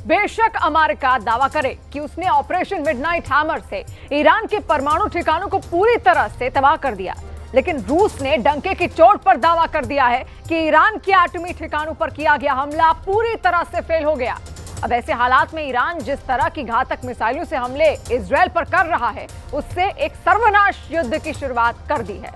बेशक अमेरिका दावा करे कि उसने ऑपरेशन मिडनाइट हैमर से ईरान के परमाणु ठिकानों को पूरी तरह से तबाह कर दिया, लेकिन रूस ने डंके की चोट पर दावा कर दिया है कि ईरान के एटमी ठिकानों पर किया गया हमला पूरी तरह से फेल हो गया। अब ऐसे हालात में ईरान जिस तरह की घातक मिसाइलों से हमले इजरायल पर कर रहा है, उससे एक सर्वनाश युद्ध की शुरुआत कर दी है।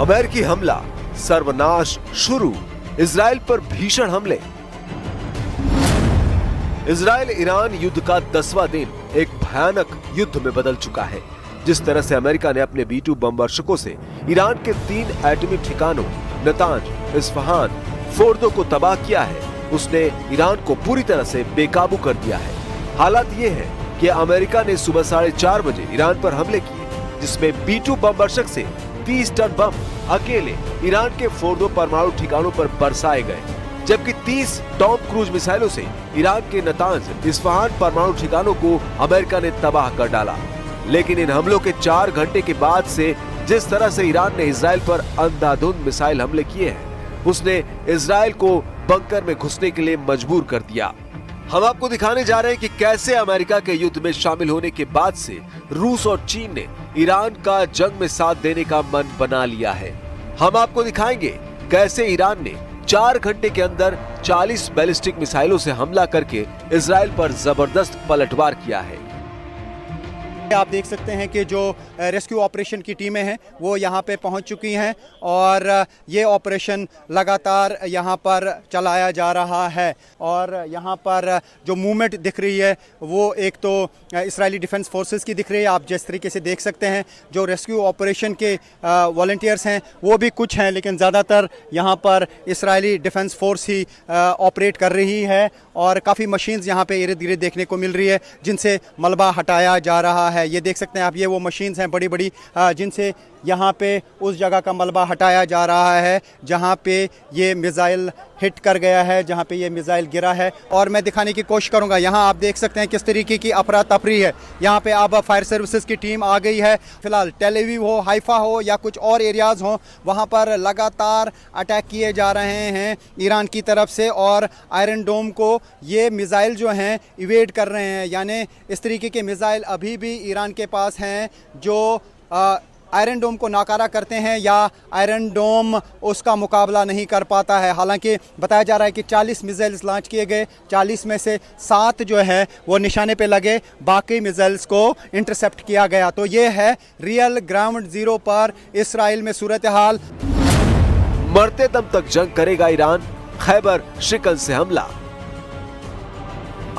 अमेरिकी हमला, सर्वनाश शुरू, इजरायल पर भीषण हमले। इजरायल ईरान युद्ध का 10वां दिन एक भयानक युद्ध में बदल चुका है। जिस तरह से अमेरिका ने अपने B-2 बम वर्षकों से ईरान के 3 एटमी ठिकानों नतांज, इस्फहान, फोर्दो को तबाह किया है, उसने ईरान को पूरी तरह से बेकाबू कर दिया है। हालात ये है कि अमेरिका ने सुबह 4:30 बजे ईरान पर हमले किए, जिसमें B-2 बम वर्षक से 30 टन बम अकेले ईरान के फोर्दो परमाणु ठिकानों पर बरसाए गए, जबकि 30 टॉम क्रूज मिसाइलों से ईरान के नतांज, इस्फहान परमाणु ठिकानों को अमेरिका ने तबाह कर डाला। लेकिन इन हमलों के 4 घंटे के बाद से जिस तरह से ईरान ने इजरायल पर अंधाधुंध मिसाइल हमले किए हैं, उसने इजरायल को बंकर में घुसने के लिए मजबूर कर दिया। हम आपको दिखाने जा रहे हैं कि कैसे अमेरिका के युद्ध में शामिल होने के बाद से रूस और चीन ने ईरान का जंग में साथ देने का मन बना लिया है। हम आपको दिखाएंगे कैसे ईरान ने 4 घंटे के अंदर 40 बैलिस्टिक मिसाइलों से हमला करके इजरायल पर जबरदस्त पलटवार किया है। आप देख सकते हैं कि जो रेस्क्यू ऑपरेशन की टीमें हैं वो यहाँ पे पहुँच चुकी हैं और ये ऑपरेशन लगातार यहाँ पर चलाया जा रहा है। और यहाँ पर जो मूवमेंट दिख रही है वो एक तो इजरायली डिफेंस फोर्सेस की दिख रही है। आप जिस तरीके से देख सकते हैं जो रेस्क्यू ऑपरेशन के वॉलंटियर्स हैं वो भी कुछ हैं, लेकिन ज़्यादातर यहाँ पर इजरायली डिफेंस फोर्स ही ऑपरेट कर रही है। और काफ़ी मशीन्स यहाँ पे इर्द गिर्द देखने को मिल रही है जिनसे मलबा हटाया जा रहा है। ये देख सकते हैं आप, ये वो मशीन्स हैं बड़ी बड़ी जिनसे यहाँ पे उस जगह का मलबा हटाया जा रहा है जहाँ पे ये मिसाइल हिट कर गया है, जहाँ पे ये मिसाइल गिरा है। और मैं दिखाने की कोशिश करूँगा, यहाँ आप देख सकते हैं किस तरीके की अफरा तफरी है। यहाँ पे अब फायर सर्विसेज की टीम आ गई है। फिलहाल टेल अवीव हो, हाइफा हो या कुछ और एरियाज़ हों, वहाँ पर लगातार अटैक किए जा रहे हैं ईरान की तरफ से। और आयरन डोम को ये मिसाइल जो हैं इवेड कर रहे हैं, यानी इस तरीके के मिसाइल अभी भी ईरान के पास हैं जो आयरन डोम को नाकारा करते हैं या आयरन डोम उसका मुकाबला नहीं कर पाता है। हालांकि बताया जा रहा है कि 40 मिसाइल्स लॉन्च किए गए, 40 में से 7 जो है वो निशाने पे लगे, बाकी मिसाइल्स को इंटरसेप्ट किया गया। तो ये है रियल ग्राउंड जीरो पर इसराइल में सूरत हाल। मरते दम तक जंग करेगा ईरान, खैबर शिकन से हमला।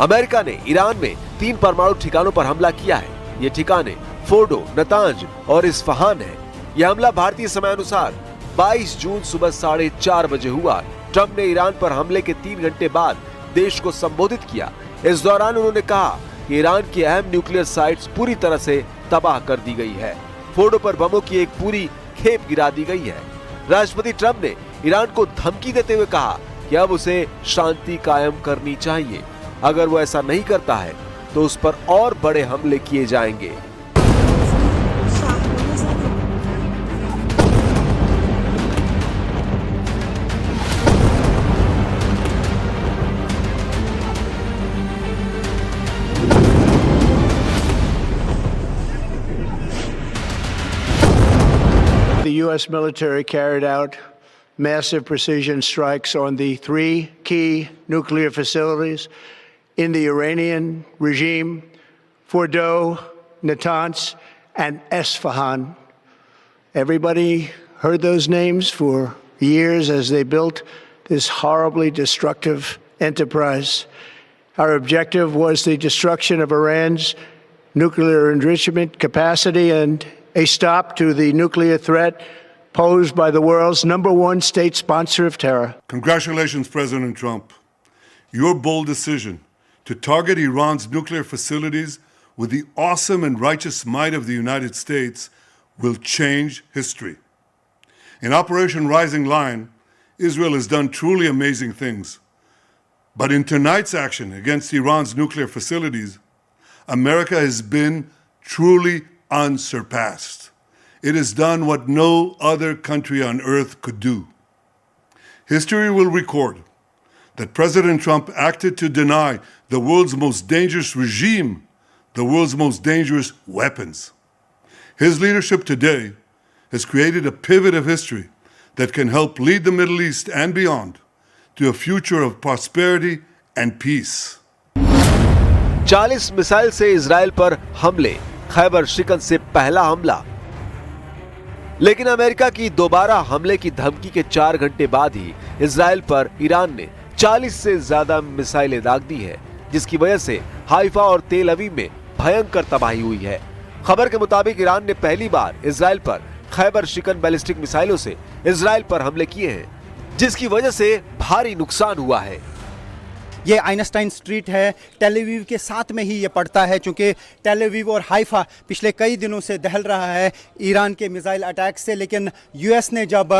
अमेरिका ने ईरान में 3 परमाणु ठिकानों पर हमला किया है। ये ठिकाने फोर्डो, नतांज और इस्फहान है। यह हमला भारतीय समय अनुसार 22 जून सुबह 4:30 बजे हुआ। ट्रंप ने ईरान पर हमले के 3 घंटे बाद देश को संबोधित किया। इस दौरान उन्होंने कहा कि ईरान की अहम न्यूक्लियर साइट्स पूरी तरह से तबाह कर दी गई है। फोर्डो पर बमों की एक पूरी खेप गिरा दी गई है। राष्ट्रपति ट्रंप ने ईरान को धमकी देते हुए कहा कि अब उसे शांति कायम करनी चाहिए। अगर वो ऐसा नहीं करता है तो उस पर और बड़े हमले किए जाएंगे। The U.S. military carried out massive precision strikes on the 3 key nuclear facilities in the Iranian regime, Fordo, Natanz, and Esfahan. Everybody heard those names for years as they built this horribly destructive enterprise. Our objective was the destruction of Iran's nuclear enrichment capacity and a stop to the nuclear threat posed by the world's #1 state sponsor of terror. Congratulations, President Trump. Your bold decision to target Iran's nuclear facilities with the awesome and righteous might of the United States will change history. In Operation Rising Lion, Israel has done truly amazing things. But in tonight's action against Iran's nuclear facilities, America has been truly unsurpassed. It has done what no other country on earth could do. History will record that President Trump acted to deny the world's most dangerous regime the world's most dangerous weapons. His leadership today has created a pivot of history that can help lead the Middle East and beyond to a future of prosperity and peace. 40 missile से Israel पर हमले, खैबर शिकन से पहला हमला। लेकिन America की दोबारा हमले की धमकी के 4 घंटे बाद ही इजराइल पर ईरान ने 40 से ज्यादा मिसाइलें दाग दी है, जिसकी वजह से हाइफा और तेल अवीव में भयंकर तबाही हुई है। खबर के मुताबिक ईरान ने पहली बार इजराइल पर खैबर शिकन बैलिस्टिक मिसाइलों से इजराइल पर हमले किए हैं, जिसकी वजह से भारी नुकसान हुआ है। ये आइंस्टाइन स्ट्रीट है, टेल अवीव के साथ में ही ये पड़ता है, चूंकि टेल अवीव और हाइफा पिछले कई दिनों से दहल रहा है ईरान के मिसाइल अटैक से। लेकिन यूएस ने जब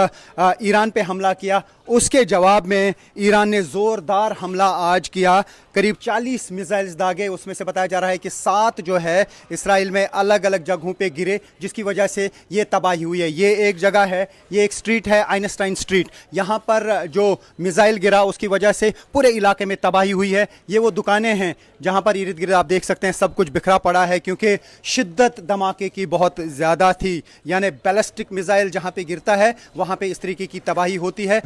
ईरान पे हमला किया, उसके जवाब में ईरान ने ज़ोरदार हमला आज किया। करीब 40 मिसाइल्स दागे, उसमें से बताया जा रहा है कि 7 जो है इसराइल में अलग अलग जगहों पे गिरे, जिसकी वजह से ये तबाही हुई है। ये एक जगह है, ये एक स्ट्रीट है आइंस्टाइन स्ट्रीट, यहाँ पर जो मिसाइल गिरा उसकी वजह से पूरे इलाके में तबाही हुई है। ये वो दुकानें हैं जहाँ पर इर्द गिर्द आप देख सकते हैं सब कुछ बिखरा पड़ा है, क्योंकि शिद्दत धमाके की बहुत ज़्यादा थी। यानी बैलिस्टिक मिसाइल जहाँ पे गिरता है वहाँ पे इस तरीके की तबाही होती है।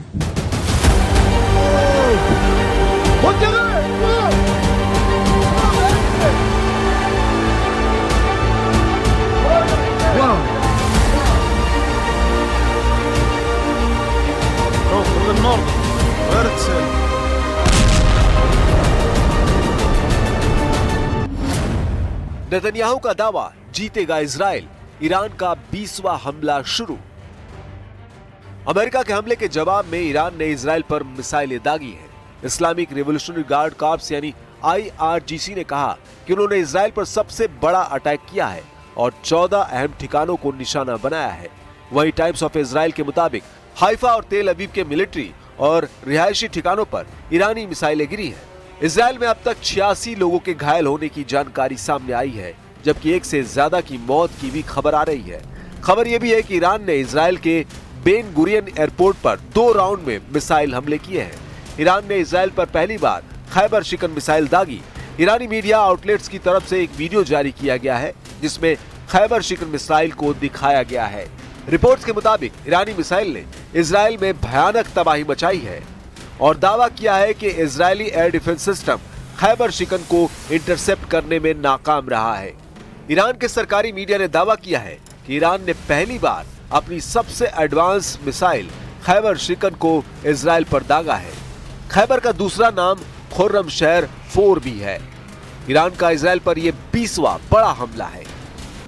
नेतन्याहू का दावा, जीतेगा इजराइल, ईरान का 20वां हमला शुरू। अमेरिका के हमले के जवाब में ईरान ने इजराइल पर मिसाइलें दागी हैं। इस्लामिक रिवॉल्यूशनरी गार्ड कॉर्प्स यानी IRGC ने कहा कि उन्होंने इजराइल पर सबसे बड़ा अटैक किया है और 14 अहम ठिकानों को निशाना बनाया है। वहीं टाइम्स ऑफ इजराइल के मुताबिक हाइफा और तेल अवीव के मिलिट्री और रिहायशी ठिकानों पर ईरानी मिसाइलें गिरी हैं। इजराइल में अब तक 86 लोगों के घायल होने की जानकारी सामने आई है, जबकि 1 से ज्यादा की मौत की भी खबर आ रही है। खबर यह भी है कि ईरान ने इजराइल के बेन गुरियन एयरपोर्ट पर 2 राउंड में मिसाइल हमले किए हैं। ईरान ने इजराइल पर पहली बार खैबर शिकन मिसाइल दागी। ईरानी मीडिया आउटलेट्स की तरफ से एक वीडियो जारी किया गया है, जिसमें खैबर शिकन मिसाइल को दिखाया गया है। रिपोर्ट्स के मुताबिक ईरानी मिसाइल ने इजराइल में भयानक तबाही मचाई है और दावा किया है कि Israeli air defence system Khyber शिकन को इंटरसेप्ट करने में नाकाम रहा है। ईरान के सरकारी मीडिया ने दावा किया है कि ईरान ने पहली बार अपनी सबसे एडवांस मिसाइल खैबर शिकन को इजराइल पर दागा है। खैबर का दूसरा नाम खुर्रम शहर 4 भी है। ईरान का इजराइल पर यह 20वां बड़ा हमला है।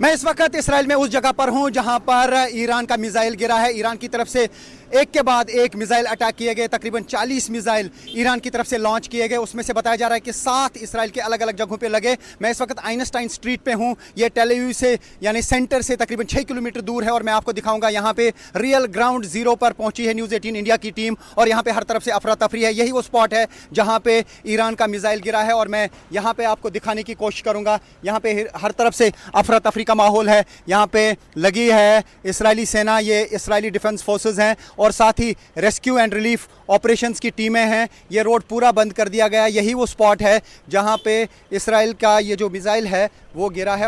मैं इस वक्त इसराइल में उस जगह पर हूं जहां पर ईरान का मिसाइल गिरा है। ईरान की तरफ से एक के बाद एक मिसाइल अटैक किए गए। तकरीबन 40 मिसाइल ईरान की तरफ से लॉन्च किए गए। उसमें से बताया जा रहा है कि 7 इसराइल के अलग अलग जगहों पे लगे। मैं इस वक्त आइंस्टाइन स्ट्रीट पे हूं। ये टेल अवीव से यानी सेंटर से तकरीबन 6 किलोमीटर दूर है और मैं आपको दिखाऊंगा। यहाँ पे रियल ग्राउंड जीरो पर पहुंची है न्यूज़ 18 इंडिया की टीम और यहाँ पे हर तरफ से अफरा तफरी है। यही वो स्पॉट है जहाँ पे ईरान का मिसाइल गिरा है और मैं यहाँ पे आपको दिखाने की कोशिश करूंगा। यहाँ पे हर तरफ से अफरा तफरी का माहौल है। यहाँ पे लगी है इसराइली सेना, ये इसराइली डिफेंस फोर्सेस हैं और साथ ही रेस्क्यू एंड रिलीफ ऑपरेशंस की टीमें हैं। ये रोड पूरा बंद कर दिया गया। यही वो स्पॉट है जहां पे इसराइल का ये जो मिसाइल है वो गिरा है।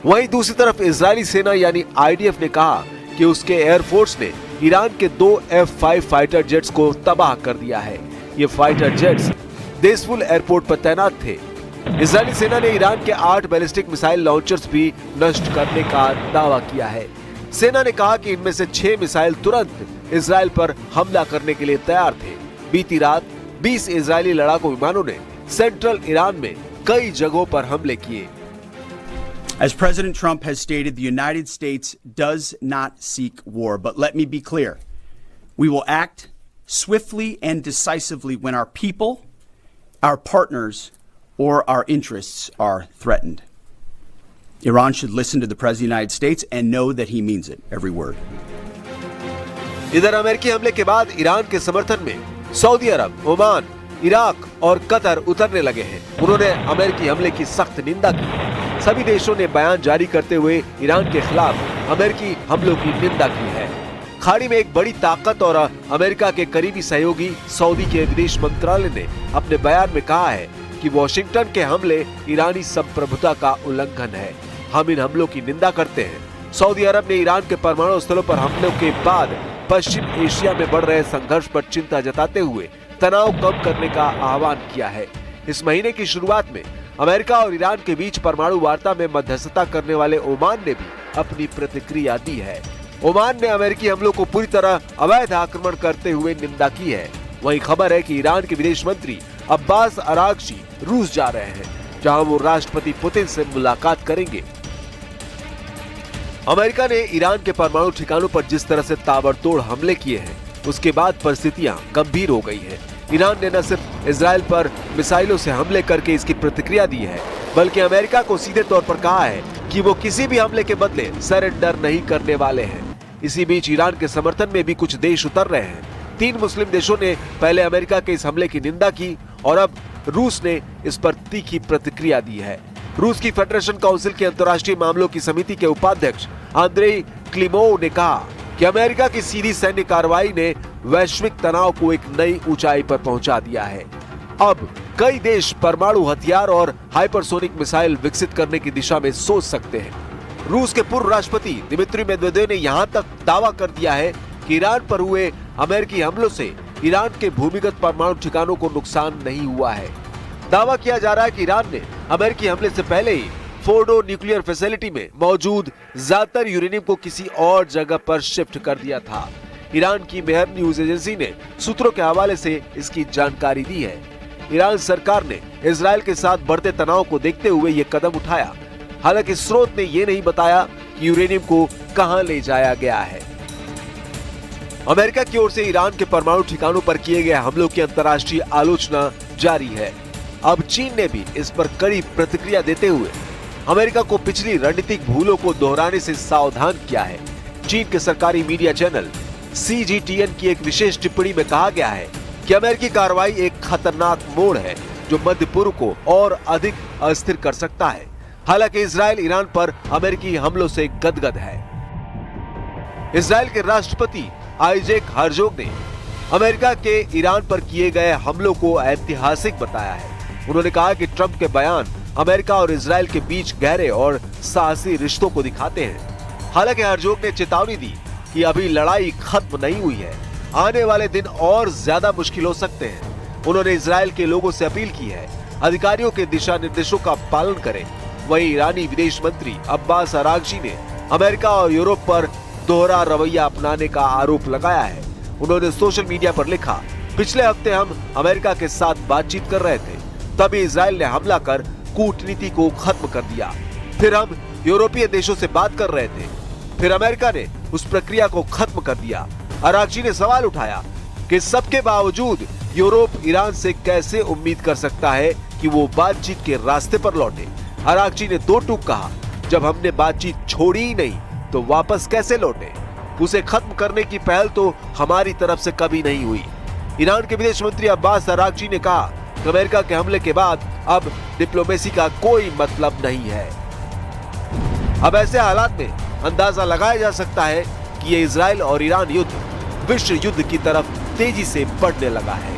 वहीं दूसरी तरफ इजरायली सेना यानी IDF ने कहा कि उसके एयरफोर्स ने ईरान के 2 F-5 फाइटर जेट्स को तबाह कर दिया है। ये फाइटर जेट्स देशफुल एयरपोर्ट पर तैनात थे। इजरायली सेना ने ईरान के 8 बैलिस्टिक मिसाइल लॉन्चर्स भी नष्ट करने का दावा किया है। सेना ने कहा कि इनमें से 6 मिसाइल तुरंत इजराइल पर हमला करने के लिए तैयार थे। बीती रात 20 इजरायली लड़ाकू विमानों ने सेंट्रल ईरान में कई जगहों पर हमले किए। As President Trump has stated, the United States does not seek war. But let me be clear. We will act swiftly and decisively when our people, our partners, or our interests are threatened. Iran should listen to the President of the United States and know that he means it, every word. इधर अमेरिकी हमले के बाद Iran के समर्थन में Saudi अरब, Oman, Iraq और Qatar उतरने लगे हैं। उन्होंने अमेरिकी हमले की सख्त निंदा की। सभी देशों ने बयान जारी करते हुए ईरान के खिलाफ अमेरिकी हमलों की निंदा की है। खाड़ी में एक बड़ी ताकत और अमेरिका के करीबी सहयोगी सऊदी के विदेश मंत्रालय ने अपने बयान में कहा है कि वॉशिंगटन के हमले ईरानी संप्रभुता का उल्लंघन है। हम इन हमलों की निंदा करते हैं। सऊदी अरब ने ईरान के परमाणु स्थलों पर हमलों के बाद पश्चिम एशिया में बढ़ रहे संघर्ष पर चिंता जताते हुए तनाव कम करने का आह्वान किया है। इस महीने की शुरुआत में अमेरिका और ईरान के बीच परमाणु वार्ता में मध्यस्थता करने वाले ओमान ने भी अपनी प्रतिक्रिया दी है। ओमान ने अमेरिकी हमलों को पूरी तरह अवैध आक्रमण करते हुए निंदा की है। वहीं खबर है कि ईरान के विदेश मंत्री अब्बास अरागची रूस जा रहे हैं, जहां वो राष्ट्रपति पुतिन से मुलाकात करेंगे। अमेरिका ने ईरान के परमाणु ठिकानों पर जिस तरह से ताबड़तोड़ हमले किए हैं, उसके बाद परिस्थितियां गंभीर हो गई हैं। ईरान ने न सिर्फ इजराइल पर मिसाइलों से हमले करके इसकी प्रतिक्रिया दी है, बल्कि अमेरिका को सीधे तौर पर कहा है कि वो किसी भी हमले के बदले सरेंडर नहीं करने वाले हैं। इसी बीच ईरान के समर्थन में भी कुछ देश उतर रहे हैं। 3 मुस्लिम देशों ने पहले अमेरिका के इस हमले की निंदा की और अब रूस ने इस पर तीखी प्रतिक्रिया दी है। रूस की फेडरेशन काउंसिल की अंतर्राष्ट्रीय मामलों की समिति के उपाध्यक्ष आंद्रेई क्लिमोव ने कहा कि अमेरिका की सीधी सैन्य कार्रवाई ने वैश्विक तनाव को एक नई ऊंचाई पर पहुंचा दिया है। अब कई देश परमाणु हथियार और हाइपरसोनिक मिसाइल विकसित करने की दिशा में सोच सकते हैं। रूस के पूर्व राष्ट्रपति दिमित्री मेदवेदेव ने यहां तक दावा कर दिया है कि ईरान पर हुए अमेरिकी हमलों से ईरान के भूमिगत परमाणु ठिकानों को नुकसान नहीं हुआ है। दावा किया जा रहा है कि ईरान ने अमेरिकी हमले से पहले ही फोर्डो न्यूक्लियर फैसिलिटी में मौजूद ज्यादातर यूरेनियम को किसी और जगह पर शिफ्ट कर दिया था। ईरान की मेहर न्यूज एजेंसी ने सूत्रों के हवाले से इसकी जानकारी दी है। ईरान सरकार ने इजराइल के साथ बढ़ते तनाव को देखते हुए ये कदम उठाया। हालांकि स्रोत ने ये नहीं बताया कि यूरेनियम को कहां ले जाया गया है। अमेरिका की ओर से ईरान के परमाणु ठिकानों पर किए गए हमलों की अंतर्राष्ट्रीय आलोचना जारी है। अब चीन ने भी इस पर कड़ी प्रतिक्रिया देते हुए अमेरिका को पिछली रणनीतिक भूलों को दोहराने से सावधान किया है। चीन के सरकारी मीडिया चैनल CGTN की एक विशेष टिप्पणी में कहा गया है कि अमेरिकी कार्रवाई एक खतरनाक मोड़ है जो मध्य पूर्व को और अधिक अस्थिर कर सकता है। हालांकि इजराइल ईरान पर अमेरिकी हमलों से गदगद है। इजराइल के राष्ट्रपति आइजैक हर्जोग ने अमेरिका के ईरान पर किए गए हमलों को ऐतिहासिक बताया है। उन्होंने कहा कि ट्रंप के बयान अमेरिका और इजराइल के बीच गहरे और साहसी रिश्तों को दिखाते हैं। हालांकि हर्जोग ने चेतावनी दी कि अभी लड़ाई खत्म नहीं हुई है, आने वाले दिन और ज्यादा मुश्किल हो सकते हैं। उन्होंने इजराइल के लोगों से अपील की है अधिकारियों के दिशा निर्देशों का पालन करें। वहीं ईरानी विदेश मंत्री अब्बास अरागची ने अमेरिका और यूरोप पर दोहरा रवैया अपनाने का आरोप लगाया है। उन्होंने सोशल मीडिया पर लिखा, पिछले हफ्ते हम अमेरिका के साथ बातचीत कर रहे थे, तभी इजराइल ने हमला कर कूटनीति को खत्म कर दिया। फिर हम यूरोपीय देशों से बात कर रहे थे, फिर अमेरिका ने उस प्रक्रिया को खत्म कर दिया। अरागची ने सवाल उठाया कि सबके बावजूद यूरोप ईरान से कैसे उम्मीद कर सकता है कि वो बातचीत के रास्ते पर लौटे। अरागची ने 2 टूक कहा, जब हमने बातचीत छोड़ी ही नहीं तो वापस कैसे लौटे। उसे खत्म करने की पहल तो हमारी तरफ से कभी नहीं हुई। ईरान के विदेश मंत्री अब्बास अरागची ने कहा कि अमेरिका के हमले के बाद अब डिप्लोमेसी का कोई मतलब नहीं है। अब ऐसे हालात में अंदाजा लगाया जा सकता है कि ये इजराइल और ईरान युद्ध विश्व युद्ध की तरफ तेजी से बढ़ने लगा है।